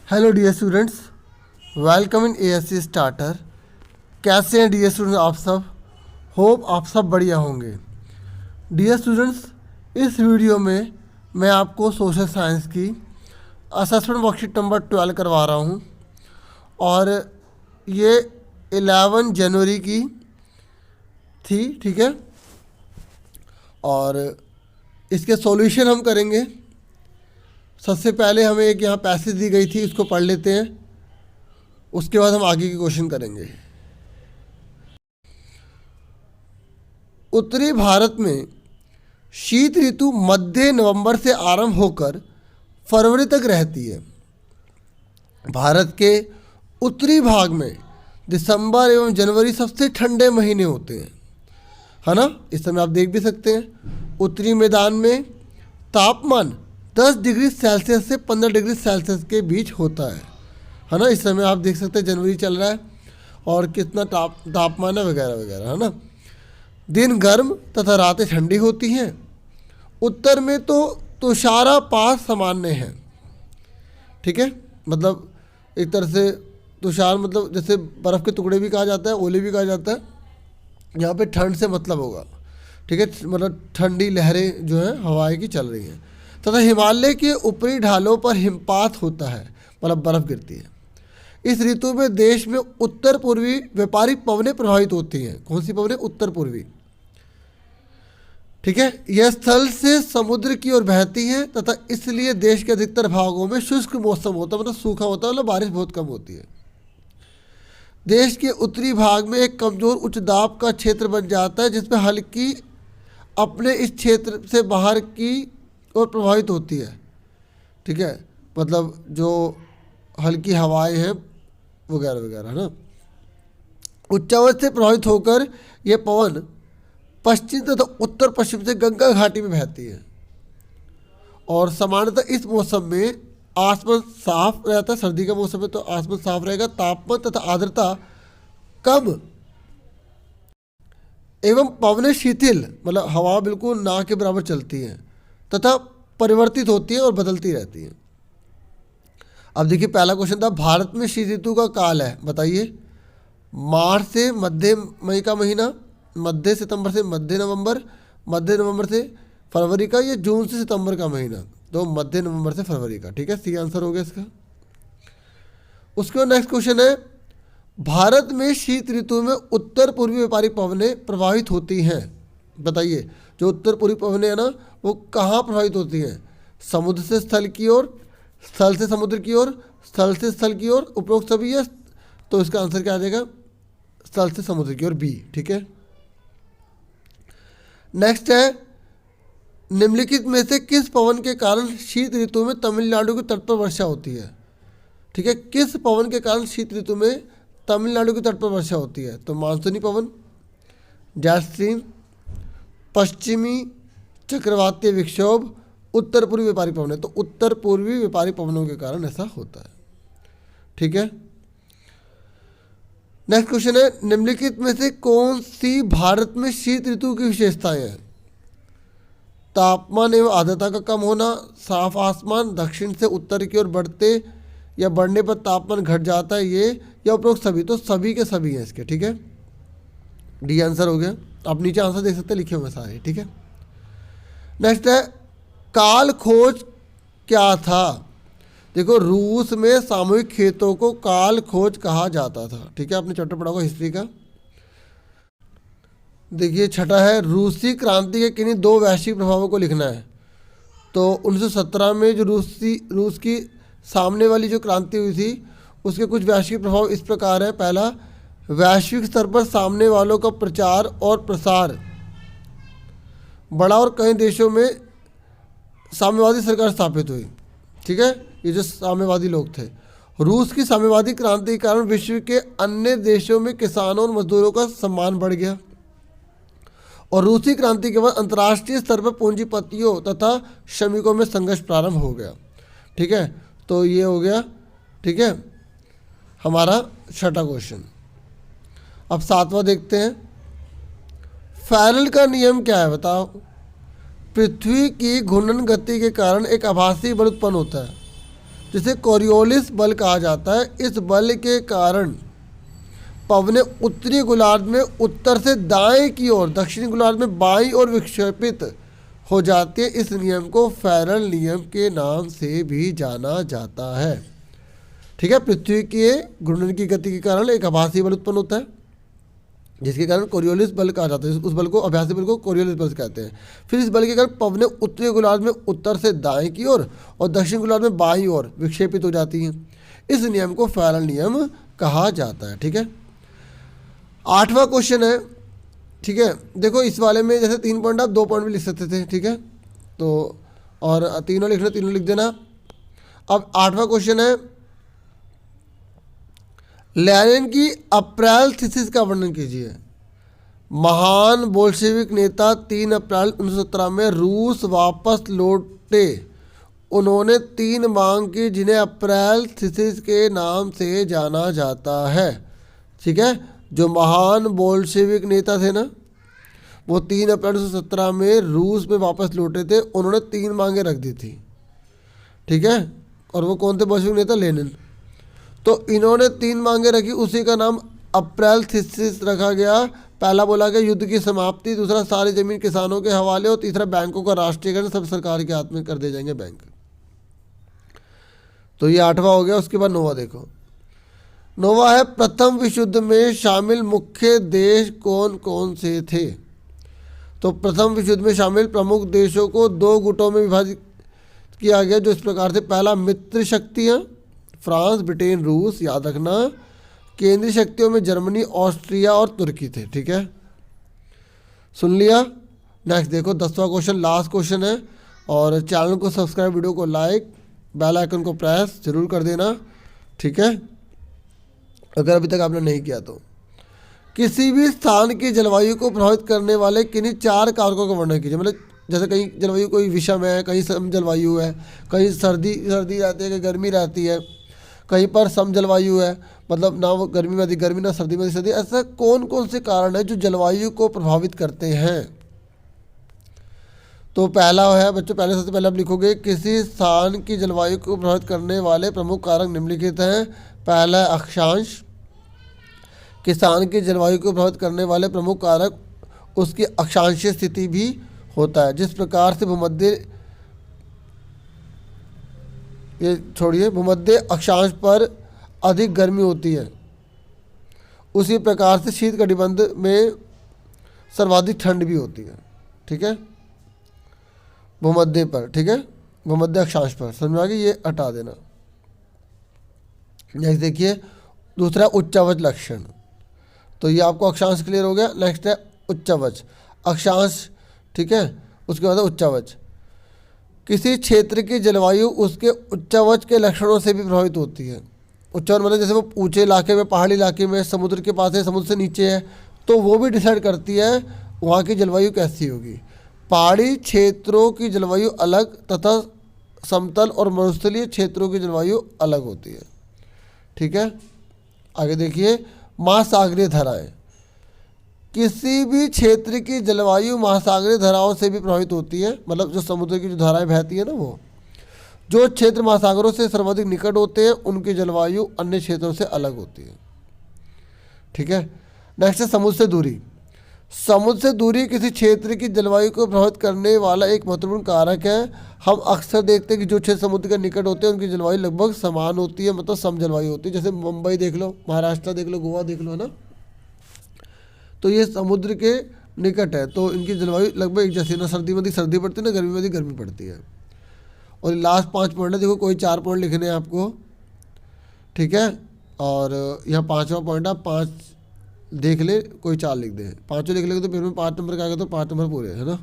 Hello dear students, welcome in ASC starter. कैसे हैं dear students आप सब? होप आप सब बढ़िया होंगे। डियर स्टूडेंट्स, इस वीडियो में मैं आपको सोशल साइंस की असेसमेंट वर्कशीट नंबर 12 करवा रहा हूं और ये 11 जनवरी की थी, ठीक है। और इसके सॉल्यूशन हम करेंगे। सबसे पहले हमें एक यहाँ पैसेज दी गई थी, इसको पढ़ लेते हैं, उसके बाद हम आगे के क्वेश्चन करेंगे। उत्तरी भारत में शीत ऋतु मध्य नवंबर से आरंभ होकर फरवरी तक रहती है। भारत के उत्तरी भाग में दिसंबर एवं जनवरी सबसे ठंडे महीने होते हैं, है ना। इस समय आप देख भी सकते हैं उत्तरी मैदान में तापमान 10 डिग्री सेल्सियस से 15 डिग्री सेल्सियस के बीच होता है ना। इस समय आप देख सकते हैं जनवरी चल रहा है और कितना तापमान है वगैरह वगैरह, है ना। दिन गर्म तथा रातें ठंडी होती हैं। उत्तर में तो तुषारपात सामान्य है, ठीक है। मतलब एक तरह से तुषार मतलब जैसे बर्फ़ के टुकड़े भी कहा जाता है, ओले भी कहा जाता है। यहाँ पे ठंड से मतलब होगा, ठीक है, मतलब ठंडी लहरें जो हैं हवाएं की चल रही हैं। तथा हिमालय के ऊपरी ढालों पर हिमपात होता है, मतलब बर्फ़ गिरती है। इस ऋतु में देश में उत्तर पूर्वी व्यापारिक पवनें प्रभावित होती हैं। कौन सी पवनें? उत्तर पूर्वी, ठीक है। यह स्थल से समुद्र की ओर बहती है तथा इसलिए देश के अधिकतर भागों में शुष्क मौसम होता है, मतलब सूखा होता है, मतलब बारिश बहुत कम होती है। देश के उत्तरी भाग में एक कमज़ोर उच्च दाब का क्षेत्र बन जाता है जिसमें हल्की अपने इस क्षेत्र से बाहर की ओर प्रभावित होती है, ठीक है। मतलब जो हल्की हवाएं हैं वगैरह वगैरह, है ना। उच्चावच से प्रभावित होकर यह पवन पश्चिम तथा उत्तर पश्चिम से गंगा घाटी में बहती है और सामान्यतः इस मौसम में आसमान साफ रहता है। सर्दी का मौसम है तो आसमान साफ रहेगा, तापमान तथा आर्द्रता कम एवं पवनें शिथिल, मतलब हवा बिल्कुल ना के बराबर चलती हैं तथा परिवर्तित होती है और बदलती रहती है। अब देखिए पहला क्वेश्चन था, भारत में शीत ऋतु का काल है, बताइए। मार्च से मध्य मई का महीना, मध्य सितंबर से मध्य नवंबर, मध्य नवंबर से फरवरी का, या जून से सितंबर का महीना, तो मध्य नवंबर से फरवरी का, ठीक है। सी आंसर हो गया इसका। उसके बाद नेक्स्ट क्वेश्चन है, भारत में शीत ऋतु में उत्तर पूर्वी व्यापारिक पवनें प्रभावित होती हैं, बताइए। जो उत्तर पूर्वी पवनें हैं ना, वो कहाँ प्रभावित होती हैं? समुद्र से स्थल की ओर, स्थल से समुद्र की ओर, स्थल से स्थल की ओर, उपरोक्त सभी है। तो इसका आंसर क्या आ जाएगा? स्थल से समुद्र की ओर, बी, ठीक है। नेक्स्ट है, निम्नलिखित में से किस पवन के कारण शीत ऋतु में तमिलनाडु के तट पर वर्षा होती है, ठीक है। किस पवन के कारण शीत ऋतु में तमिलनाडु के तट पर वर्षा होती है? तो मानसूनी पवन, जेट स्ट्रीम, पश्चिमी चक्रवातीय विक्षोभ, उत्तर पूर्वी व्यापारिक पवन है। तो उत्तर पूर्वी व्यापारिक पवनों के कारण ऐसा होता है, ठीक है। नेक्स्ट क्वेश्चन है, निम्नलिखित में से कौन सी भारत में शीत ऋतु की विशेषताएं हैं? तापमान एवं आर्द्रता का कम होना, साफ आसमान, दक्षिण से उत्तर की ओर बढ़ते या बढ़ने पर तापमान घट जाता है, ये, या उपरोक्त सभी। तो सभी के सभी हैं इसके, ठीक है। डी आंसर हो गया। आप नीचे आंसर देख सकते हैं, लिखे हुए सारे, ठीक है। नेक्स्ट है, काल खोज क्या था? देखो, रूस में सामूहिक खेतों को काल खोज कहा जाता था, ठीक है। आपने चैप्टर पढ़ा होगा हिस्ट्री का। देखिए छठा है, रूसी क्रांति के किन्हीं दो वैश्विक प्रभावों को लिखना है। तो 1917 में जो रूस की सामने वाली जो क्रांति हुई थी उसके कुछ वैश्विक प्रभाव इस प्रकार है। पहला, वैश्विक स्तर पर सामने वालों का प्रचार और प्रसार बढ़ा और कई देशों में साम्यवादी सरकार स्थापित हुई, ठीक है। ये जो साम्यवादी लोग थे, रूस की साम्यवादी क्रांति के कारण विश्व के अन्य देशों में किसानों और मजदूरों का सम्मान बढ़ गया और रूसी क्रांति के बाद अंतर्राष्ट्रीय स्तर पर पूंजीपतियों तथा श्रमिकों में संघर्ष प्रारंभ हो गया, ठीक है। तो ये हो गया, ठीक है, हमारा छठा क्वेश्चन। अब सातवां देखते हैं, फैरेल का नियम क्या है, बताओ। पृथ्वी की घूर्णन गति के कारण एक आभासी बल उत्पन्न होता है। जिसे कोरियोलिस बल कहा जाता है। इस बल के कारण पवनें उत्तरी गोलार्ध में उत्तर से दाएं की ओर, दक्षिणी गोलार्ध में बाईं ओर विक्षेपित हो जाती है। इस नियम को फैरल नियम के नाम से भी जाना जाता है। ठीक है, पृथ्वी के घूर्णन की गति के कारण एक आभासी बल उत्पन्न होता है, जिसके कारण कोरियोलिस बल कहा जाता है। उस बल को, आभासी बल को कोरियोलिस बल कहते हैं। फिर इस बल के कारण पवनें उत्तरी गोलार्ध में उत्तर से दाएं की ओर और दक्षिण गोलार्ध में बाईं ओर विक्षेपित हो जाती हैं। इस नियम को फैरल नियम कहा जाता है। ठीक है, 8वां क्वेश्चन है। ठीक है, देखो इस वाले में जैसे 3 पॉइंट आप 2 पॉइंट भी लिख सकते थे। ठीक है, तो और तीनों लिखना, तीनों लिख देना। अब 8वां क्वेश्चन है, लेनिन की अप्रैल थीसिस का वर्णन कीजिए। महान बोल्शेविक नेता 3 अप्रैल 1917 में रूस वापस लौटे। उन्होंने 3 मांग की जिन्हें अप्रैल थीसिस के नाम से जाना जाता है। ठीक है, जो महान बोल्शेविक नेता थे ना, वो 3 अप्रैल 1917 में रूस में वापस लौटे थे। उन्होंने 3 मांगे रख दी थी। ठीक है, और वो कौन थे बोल्शेविक नेता? लेनिन। तो इन्होंने 3 मांगे रखी, उसी का नाम अप्रैल थीसिस रखा गया। पहला बोला गया युद्ध की समाप्ति, दूसरा सारी जमीन किसानों के हवाले और तीसरा बैंकों का राष्ट्रीयकरण, सब सरकार के हाथ में कर दिए जाएंगे बैंक। तो ये 8वां हो गया। उसके बाद 9वां देखो। 9वां है, प्रथम विश्व युद्ध में शामिल मुख्य देश कौन कौन से थे? तो प्रथम विश्व युद्ध में शामिल प्रमुख देशों को 2 गुटों में विभाजित किया गया, जो इस प्रकार से। पहला, मित्र शक्तियाँ, फ्रांस, ब्रिटेन, रूस, याद रखना। केंद्रीय शक्तियों में जर्मनी, ऑस्ट्रिया और तुर्की थे। ठीक है, सुन लिया। नेक्स्ट देखो 10वां क्वेश्चन, लास्ट क्वेश्चन है। और चैनल को सब्सक्राइब, वीडियो को लाइक, बेल आइकन को प्रेस जरूर कर देना। ठीक है, अगर अभी तक आपने नहीं किया तो। किसी भी स्थान की जलवायु को प्रभावित करने वाले किन्हीं 4 कारकों का वर्णन कीजिए। मतलब जैसे कहीं जलवायु कोई विषम है, कहीं सम जलवायु है, कहीं सर्दी रहती है, कहीं गर्मी रहती है, कहीं पर सम जलवायु है, मतलब ना वो गर्मी में अधिक गर्मी, ना सर्दी में अधिक सर्दी। ऐसा कौन कौन से कारण हैं जो जलवायु को प्रभावित करते हैं? तो पहला है बच्चों, पहले सबसे पहले आप लिखोगे, किसी स्थान की जलवायु को प्रभावित करने वाले प्रमुख कारक निम्नलिखित हैं। पहला है अक्षांश। किसान की जलवायु को प्रभावित करने वाले प्रमुख कारक उसकी अक्षांशीय स्थिति भी होता है। जिस प्रकार से भूमध्य, ये छोड़िए, भूमध्य अक्षांश पर अधिक गर्मी होती है, उसी प्रकार से शीत कटिबंध में सर्वाधिक ठंड भी होती है। ठीक है, भूमध्य पर। ठीक है, भूमध्य अक्षांश पर, समझ में आ गई? ये हटा देना। नेक्स्ट देखिए, दूसरा उच्चावच लक्षण। तो ये आपको अक्षांश क्लियर हो गया। नेक्स्ट है उच्चावच, अक्षांश। ठीक है, उसके बाद उच्चावच। किसी क्षेत्र की जलवायु उसके उच्चावच के लक्षणों से भी प्रभावित होती है। उच्चावच मतलब जैसे वो ऊंचे इलाके में, पहाड़ी इलाके में, समुद्र के पास है, समुद्र से नीचे है, तो वो भी डिसाइड करती है वहाँ की जलवायु कैसी होगी। पहाड़ी क्षेत्रों की जलवायु अलग तथा समतल और मरुस्थलीय क्षेत्रों की जलवायु अलग होती है। ठीक है, आगे देखिए, महासागरीय धाराएं। किसी भी क्षेत्र की जलवायु महासागरीय धाराओं से भी प्रभावित होती है। मतलब जो समुद्र की जो धाराएं बहती है ना, वो जो क्षेत्र महासागरों से सर्वाधिक निकट होते हैं उनकी जलवायु अन्य क्षेत्रों से अलग होती है। ठीक है, नेक्स्ट है समुद्र से दूरी। समुद्र से दूरी किसी क्षेत्र की जलवायु को प्रभावित करने वाला एक महत्वपूर्ण कारक है। हम अक्सर देखते हैं कि जो क्षेत्र समुद्र के निकट होते हैं उनकी जलवायु लगभग समान होती है, मतलब सम जलवायु होती है। जैसे मुंबई देख लो, महाराष्ट्र देख लो, गोवा देख लो, है ना, तो ये समुद्र के निकट है, तो इनकी जलवायु लगभग एक जैसी, ना सर्दी में अधिक सर्दी पड़ती है, ना गर्मी में अधिक गर्मी पड़ती है। और लास्ट 5 पॉइंट है, देखो कोई 4 पॉइंट लिखने हैं आपको। ठीक है, और यहाँ 5वां पॉइंट आप 5 देख ले, कोई 4 लिख दे। 5 लिख लेंगे तो पेपर में 5 नंबर का आएगा, तो 5 नंबर पूरे, है ना।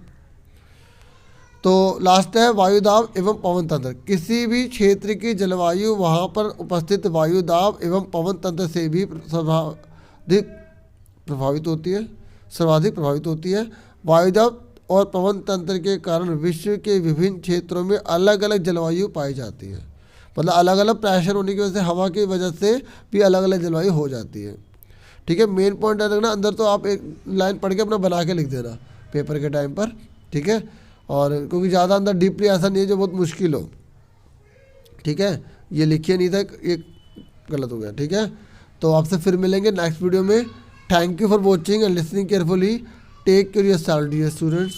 तो लास्ट है वायुदाब एवं पवन तंत्र। किसी भी क्षेत्र की जलवायु वहाँ पर उपस्थित वायुदाब एवं पवन तंत्र से भी सर्वाधिक प्रभावित होती है। वायुदाब और पवन तंत्र के कारण विश्व के विभिन्न क्षेत्रों में अलग अलग जलवायु पाई जाती है। मतलब अलग अलग प्रेशर होने की वजह से, हवा की वजह से भी अलग अलग जलवायु हो जाती है। ठीक है, मेन पॉइंट है रखना, अंदर तो आप एक लाइन पढ़ के अपना बना के लिख देना पेपर के टाइम पर। ठीक है, और क्योंकि ज़्यादा अंदर डीपली ऐसा नहीं है जो बहुत मुश्किल हो। ठीक है, ये लिखिए नहीं था, ये गलत हो गया, ठीक है। तो आपसे फिर मिलेंगे नेक्स्ट वीडियो में। Thank you for watching and listening carefully. Take care yourself dear students.